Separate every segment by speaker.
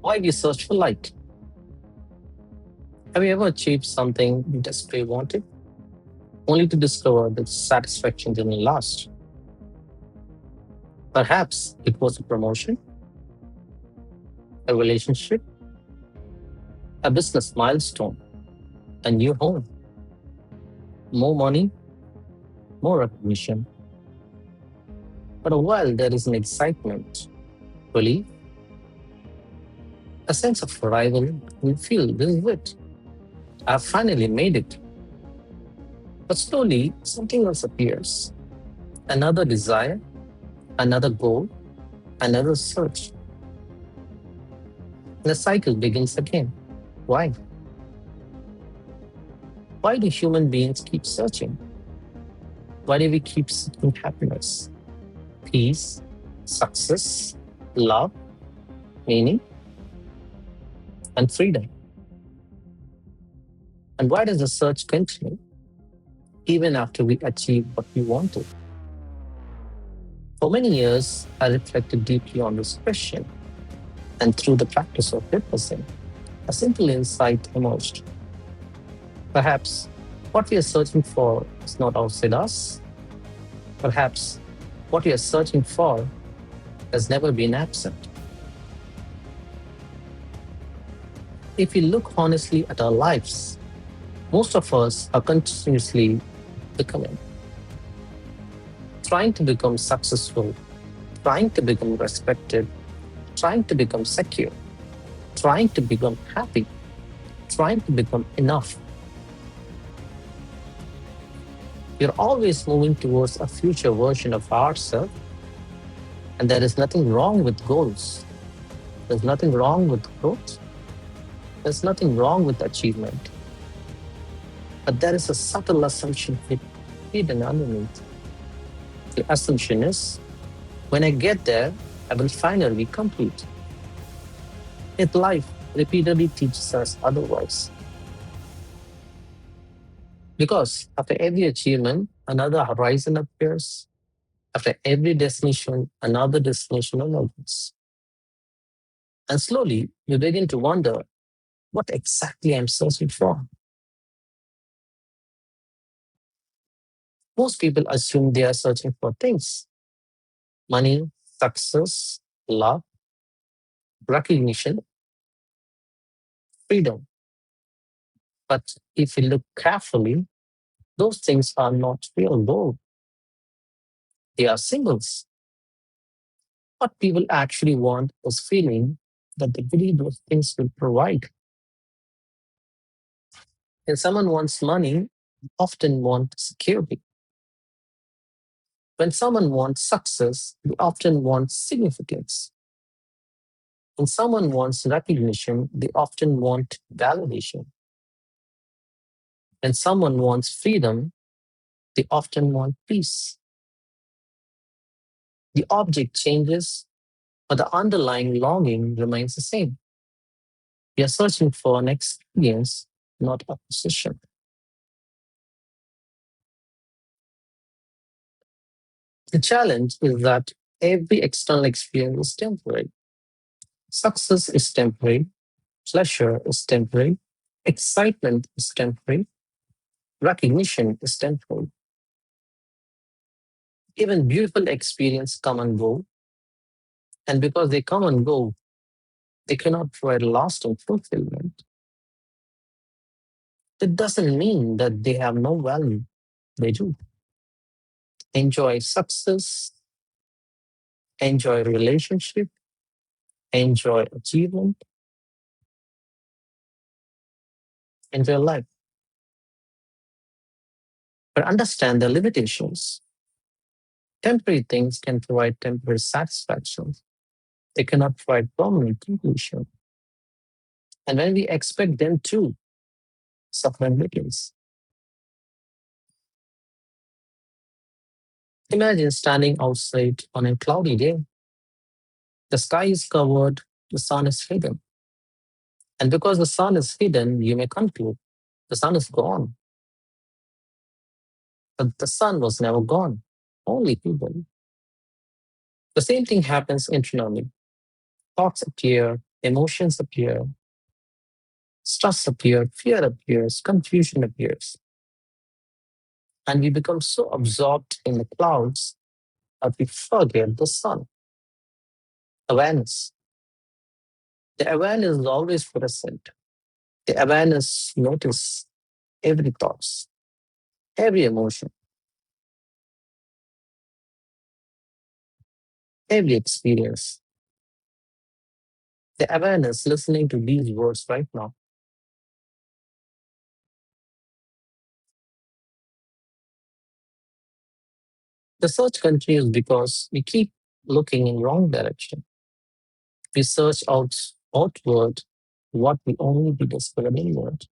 Speaker 1: Why do you search for light? Have you ever achieved something you desperately wanted, only to discover that satisfaction didn't last? Perhaps it was a promotion, a relationship, a business milestone, a new home, more money, more recognition. But a while there is an excitement, relief, a sense of arrival, and you feel this is it. I've finally made it. But slowly something else appears. Another desire, another goal, another search. And the cycle begins again. Why? Why do human beings keep searching? Why do we keep seeking happiness, peace, success, love, meaning, and freedom? And why does the search continue even after we achieve what we wanted? For many years, I reflected deeply on this question, and through the practice of witnessing, a simple insight emerged. Perhaps what we are searching for is not outside us. Perhaps what we are searching for has never been absent. If we look honestly at our lives, most of us are continuously becoming, trying to become successful, trying to become respected, trying to become secure, trying to become happy, trying to become enough. We're always moving towards a future version of ourselves, and there is nothing wrong with goals. There's nothing wrong with growth. There's nothing wrong with achievement. But there is a subtle assumption hidden underneath. The assumption is, when I get there, I will finally be complete. Yet life repeatedly teaches us otherwise. Because after every achievement, another horizon appears. After every destination, another destination emerges. And slowly, you begin to wonder what exactly I'm searching for. Most people assume they are searching for things: money, success, love, recognition, freedom. But if you look carefully, those things are not real gold. They are symbols. What people actually want is feeling that they believe those things will provide. When someone wants money, they often want security. When someone wants success, they often want significance. When someone wants recognition, they often want validation. When someone wants freedom, they often want peace. The object changes, but the underlying longing remains the same. We are searching for an experience, not a position. The challenge is that every external experience is temporary. Success is temporary, pleasure is temporary, excitement is temporary, recognition is temporary. Even beautiful experiences come and go, and because they come and go, they cannot provide lasting fulfillment. It doesn't mean that they have no value. They do. Enjoy success, enjoy relationship, enjoy achievement, enjoy life. But understand the limitations. Temporary things can provide temporary satisfaction. They cannot provide permanent completion. And when we expect them to, suffering begins. Imagine standing outside on a cloudy day. The sky is covered, the sun is hidden. And because the sun is hidden, you may conclude the sun is gone. But the sun was never gone, only hidden. The same thing happens internally. Thoughts appear, Emotions appear, stress appears, fear appears, confusion appears. And we become so absorbed in the clouds that we forget the sun. Awareness. The awareness is always present. The awareness notice every thoughts, every emotion, every experience. The awareness listening to these words right now. The search continues because we keep looking in wrong direction. We search outward what we only be discovered inward.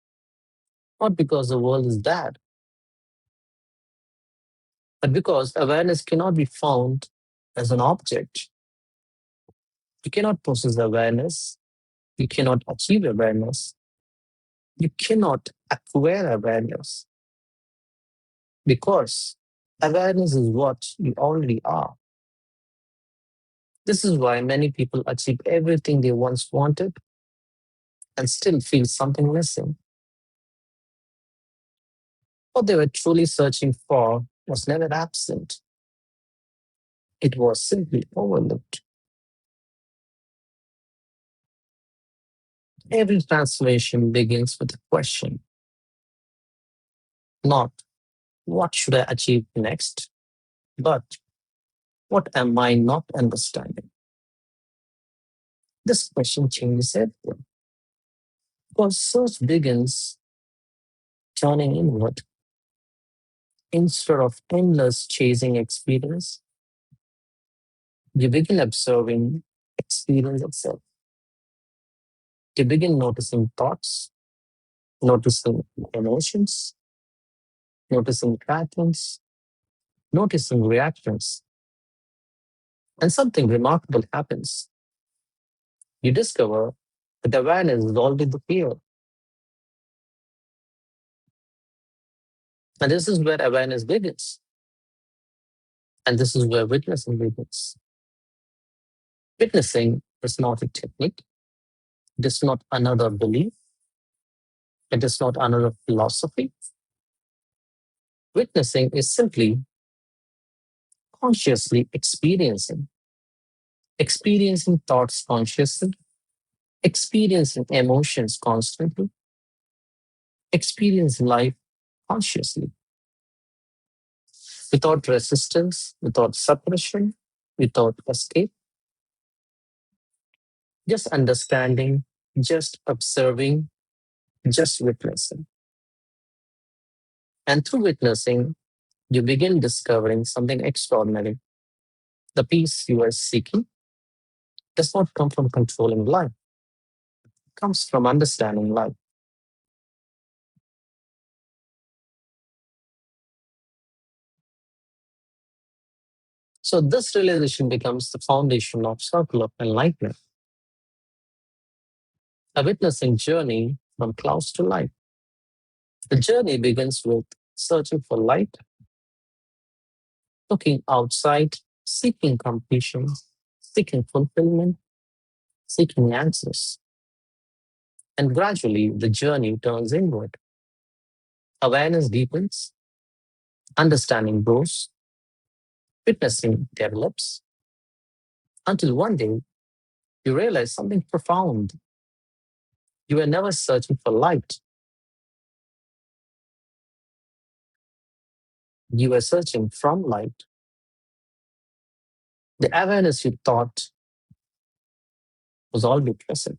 Speaker 1: Not because the world is bad, but because awareness cannot be found as an object. You cannot possess awareness. You cannot achieve awareness. You cannot acquire awareness because awareness is what you already are. This is why many people achieve everything they once wanted and still feel something missing. What they were truly searching for was never absent, it was simply overlooked. Every transformation begins with a question, not what should I achieve next, but what am I not understanding? This question changes everything. Because search begins turning inward. Instead of endless chasing experience, you begin observing experience itself. You begin noticing thoughts, noticing emotions, noticing patterns, noticing reactions. And something remarkable happens. You discover that awareness is already there. And this is where awareness begins. And this is where witnessing begins. Witnessing is not a technique. It is not another belief. It is not another philosophy. Witnessing is simply consciously experiencing, experiencing thoughts consciously, experiencing emotions constantly, experiencing life consciously, without resistance, without suppression, without escape, just understanding, just observing, just witnessing. And through witnessing, you begin discovering something extraordinary. The peace you are seeking does not come from controlling life, it comes from understanding life. So this realization becomes the foundation of circle of enlightenment, a witnessing journey from clouds to light. The journey begins with searching for light, looking outside, seeking completion, seeking fulfillment, seeking answers. And gradually the journey turns inward. Awareness deepens, understanding grows, witnessing develops, until one day you realize something profound. You were never searching for light, you were searching from light. The awareness you thought was already present.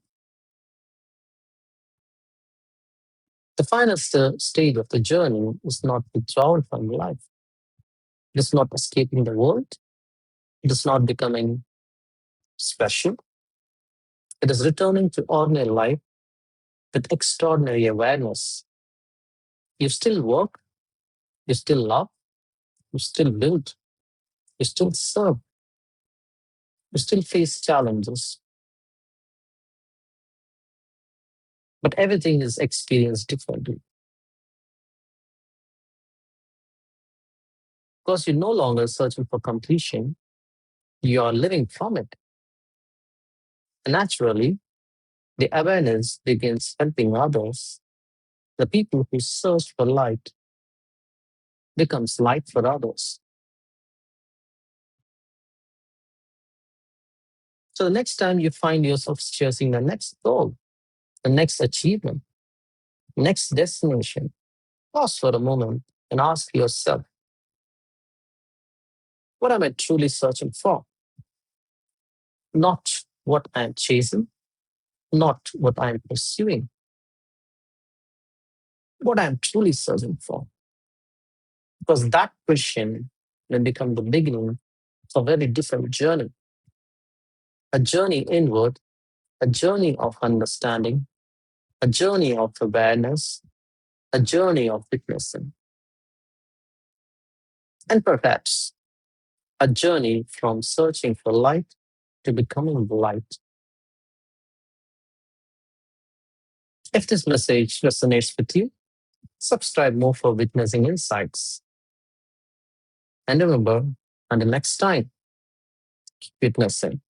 Speaker 1: The final stage of the journey is not withdrawal from life. It is not escaping the world. It is not becoming special. It is returning to ordinary life with extraordinary awareness. You still work, you still love, you still build, you still serve, you still face challenges, but everything is experienced differently because you're no longer searching for completion, you are living from it. And naturally, The awareness begins helping others. The people who search for light becomes light for others. So the next time you find yourself chasing the next goal, the next achievement, next destination, pause for a moment and ask yourself, what am I truly searching for? Not what I'm chasing, not what I'm pursuing, what I'm truly searching for. Because that question will become the beginning of a very different journey, a journey inward, a journey of understanding, a journey of awareness, a journey of witnessing, and perhaps a journey from searching for light to becoming the light. If this message resonates with you, subscribe more for witnessing insights. And remember, until next time, keep witnessing.